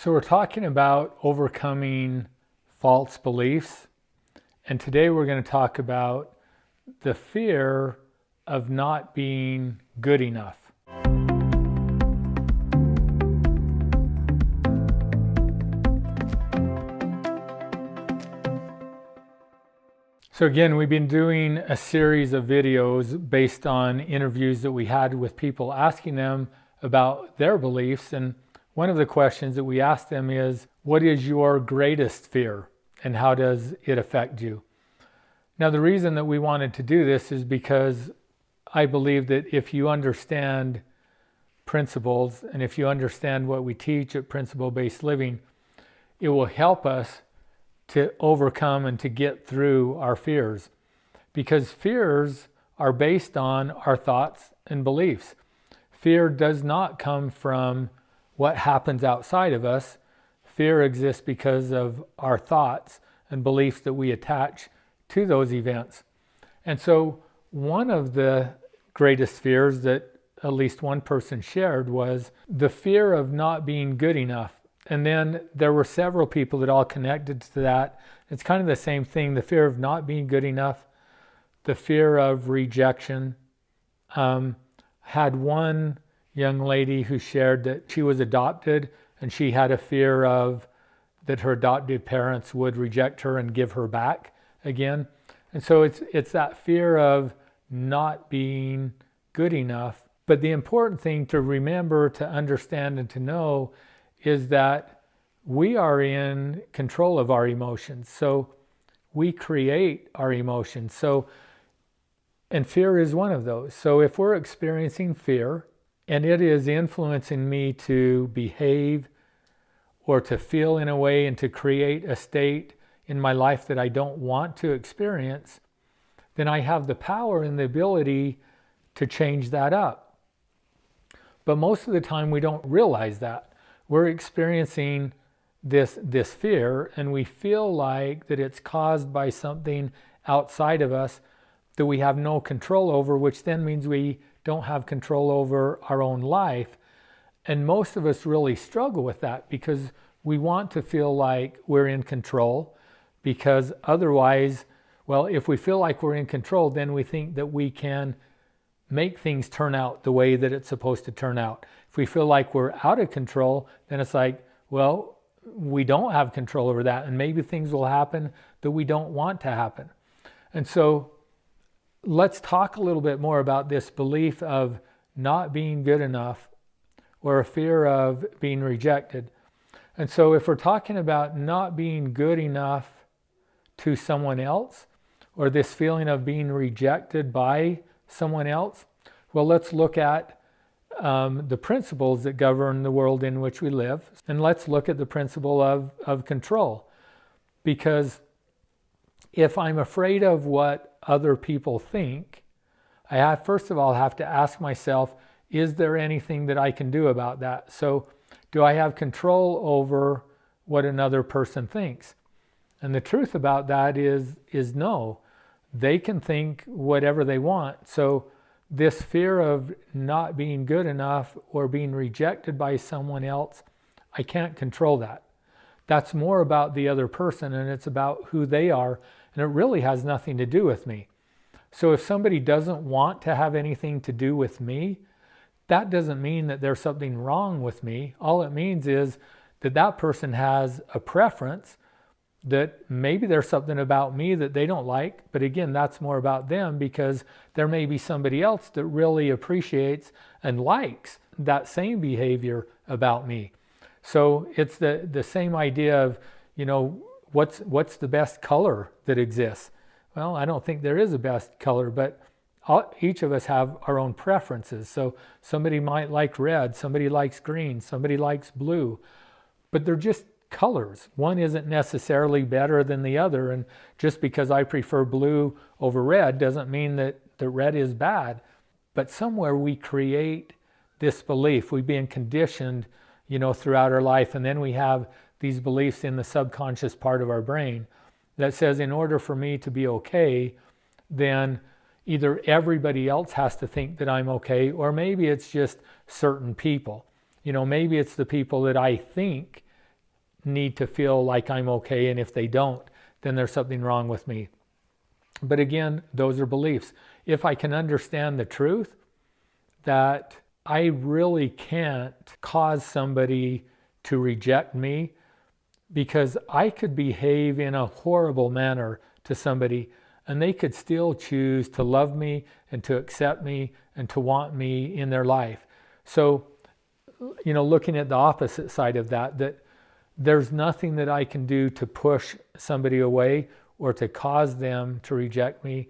So we're talking about overcoming false beliefs, and today we're going to talk about the fear of not being good enough. So again, we've been doing a series of videos based on interviews that we had with people, asking them about their beliefs. And one of the questions that we asked them is, what is your greatest fear and how does it affect you? Now, the reason that we wanted to do this is because I believe that if you understand principles and if you understand what we teach at Principle-Based Living, it will help us to overcome and to get through our fears. Because fears are based on our thoughts and beliefs. Fear does not come from what happens outside of us. Fear exists because of our thoughts and beliefs that we attach to those events. And so one of the greatest fears that at least one person shared was the fear of not being good enough. And then there were several people that all connected to that. It's kind of the same thing, the fear of not being good enough, the fear of rejection. Had one young lady who shared that she was adopted and she had a fear of that her adoptive parents would reject her and give her back again. And so it's that fear of not being good enough. But the important thing to remember, to understand, and to know is that we are in control of our emotions. So we create our emotions. And fear is one of those. So if we're experiencing fear and it is influencing me to behave or to feel in a way and to create a state in my life that I don't want to experience, then I have the power and the ability to change that up. But most of the time we don't realize that. We're experiencing this fear and we feel like that it's caused by something outside of us that we have no control over, which then means we don't have control over our own life. And most of us really struggle with that because we want to feel like we're in control, because otherwise, well, if we feel like we're in control, then we think that we can make things turn out the way that it's supposed to turn out. If we feel like we're out of control, then it's like, well, we don't have control over that, and maybe things will happen that we don't want to happen. And so let's talk a little bit more about this belief of not being good enough or a fear of being rejected. And so if we're talking about not being good enough to someone else, or this feeling of being rejected by someone else, well, let's look at the principles that govern the world in which we live. And let's look at the principle of control. Because if I'm afraid of what other people think, I first of all have to ask myself, is there anything that I can do about that? So do I have control over what another person thinks? And the truth about that is no. They can think whatever they want. So this fear of not being good enough or being rejected by someone else, I can't control that. That's more about the other person, and it's about who they are, and it really has nothing to do with me. So if somebody doesn't want to have anything to do with me, that doesn't mean that there's something wrong with me. All it means is that that person has a preference, that maybe there's something about me that they don't like, but again, that's more about them, because there may be somebody else that really appreciates and likes that same behavior about me. So it's the same idea of, what's the best color that exists? Well, I don't think there is a best color, but each of us have our own preferences. So somebody might like red, somebody likes green, somebody likes blue, but they're just colors. One isn't necessarily better than the other, and just because I prefer blue over red doesn't mean that the red is bad. But somewhere we create this belief. We've been conditioned, throughout our life, and then we have these beliefs in the subconscious part of our brain that says, in order for me to be okay, then either everybody else has to think that I'm okay, or maybe it's just certain people. Maybe it's the people that I think need to feel like I'm okay, and if they don't, then there's something wrong with me. But again, those are beliefs. If I can understand the truth that I really can't cause somebody to reject me, because I could behave in a horrible manner to somebody and they could still choose to love me and to accept me and to want me in their life. So, looking at the opposite side of that, that there's nothing that I can do to push somebody away or to cause them to reject me.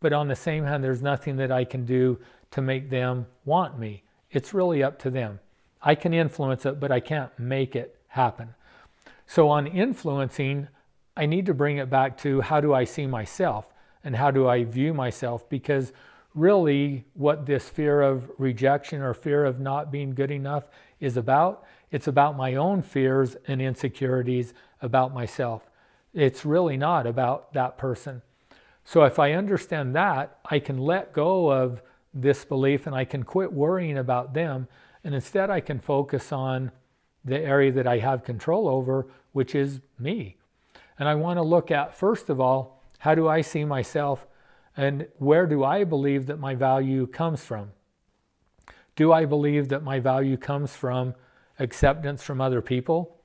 But on the same hand, there's nothing that I can do to make them want me. It's really up to them. I can influence it, but I can't make it happen. So on influencing, I need to bring it back to how do I see myself and how do I view myself? Because really what this fear of rejection or fear of not being good enough is about, it's about my own fears and insecurities about myself. It's really not about that person. So if I understand that, I can let go of this belief and I can quit worrying about them, and instead I can focus on the area that I have control over, which is me. And I want to look at, first of all, how do I see myself and where do I believe that my value comes from? Do I believe that my value comes from acceptance from other people?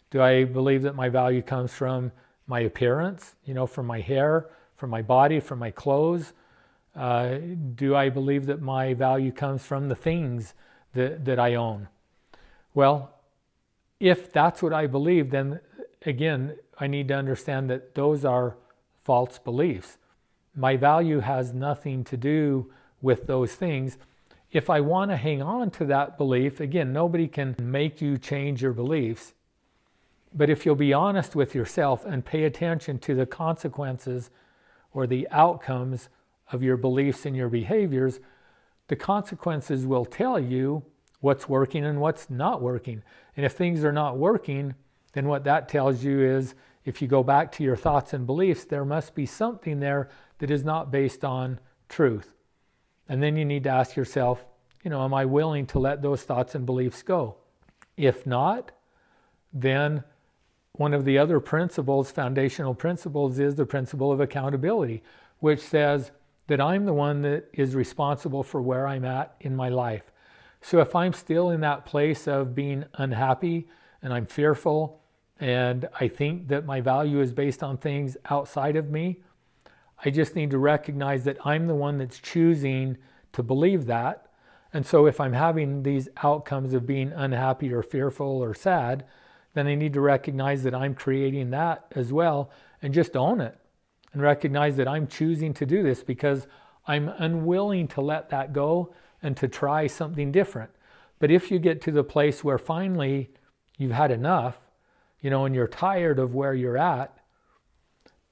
Do I believe that my value comes from my appearance, from my hair, from my body, from my clothes? Do I believe that my value comes from the things that I own? Well, if that's what I believe, then again, I need to understand that those are false beliefs. My value has nothing to do with those things. If I want to hang on to that belief, again, nobody can make you change your beliefs. But if you'll be honest with yourself and pay attention to the consequences or the outcomes of your beliefs and your behaviors, the consequences will tell you what's working and what's not working. And if things are not working, then what that tells you is, if you go back to your thoughts and beliefs, there must be something there that is not based on truth. And then you need to ask yourself, am I willing to let those thoughts and beliefs go? If not, then one of the other principles, foundational principles, is the principle of accountability, which says that I'm the one that is responsible for where I'm at in my life. So if I'm still in that place of being unhappy and I'm fearful and I think that my value is based on things outside of me, I just need to recognize that I'm the one that's choosing to believe that. And so if I'm having these outcomes of being unhappy or fearful or sad, then I need to recognize that I'm creating that as well and just own it and recognize that I'm choosing to do this because I'm unwilling to let that go and to try something different. But if you get to the place where finally you've had enough, and you're tired of where you're at,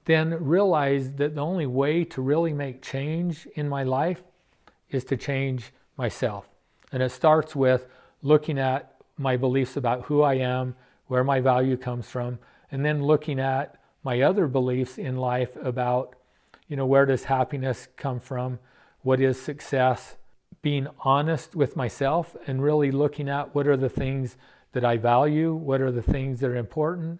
then realize that the only way to really make change in my life is to change myself. And it starts with looking at my beliefs about who I am, where my value comes from, and then looking at my other beliefs in life about, where does happiness come from? What is success? Being honest with myself and really looking at what are the things that I value, what are the things that are important,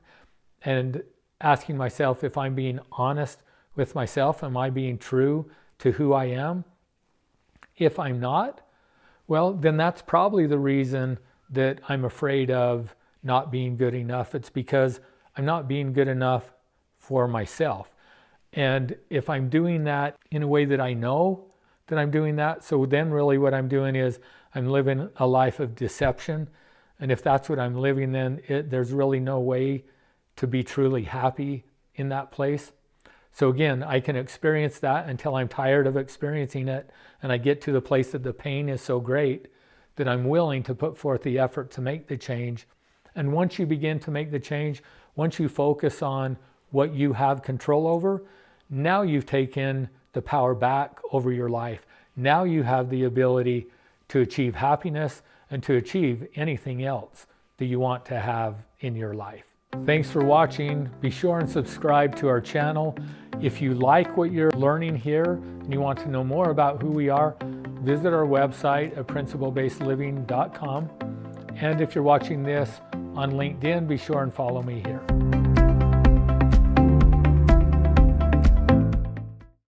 and asking myself if I'm being honest with myself, am I being true to who I am? If I'm not, well, then that's probably the reason that I'm afraid of not being good enough. It's because I'm not being good enough for myself. And if I'm doing that in a way that I know that I'm doing that, so then really what I'm doing is I'm living a life of deception. And if that's what I'm living, then there's really no way to be truly happy in that place. So again, I can experience that until I'm tired of experiencing it, and I get to the place that the pain is so great that I'm willing to put forth the effort to make the change. And once you begin to make the change, once you focus on what you have control over, now you've taken the power back over your life. Now you have the ability to achieve happiness and to achieve anything else that you want to have in your life. Thanks for watching. Be sure and subscribe to our channel. If you like what you're learning here and you want to know more about who we are, visit our website at principlebasedliving.com. And if you're watching this on LinkedIn, be sure and follow me here.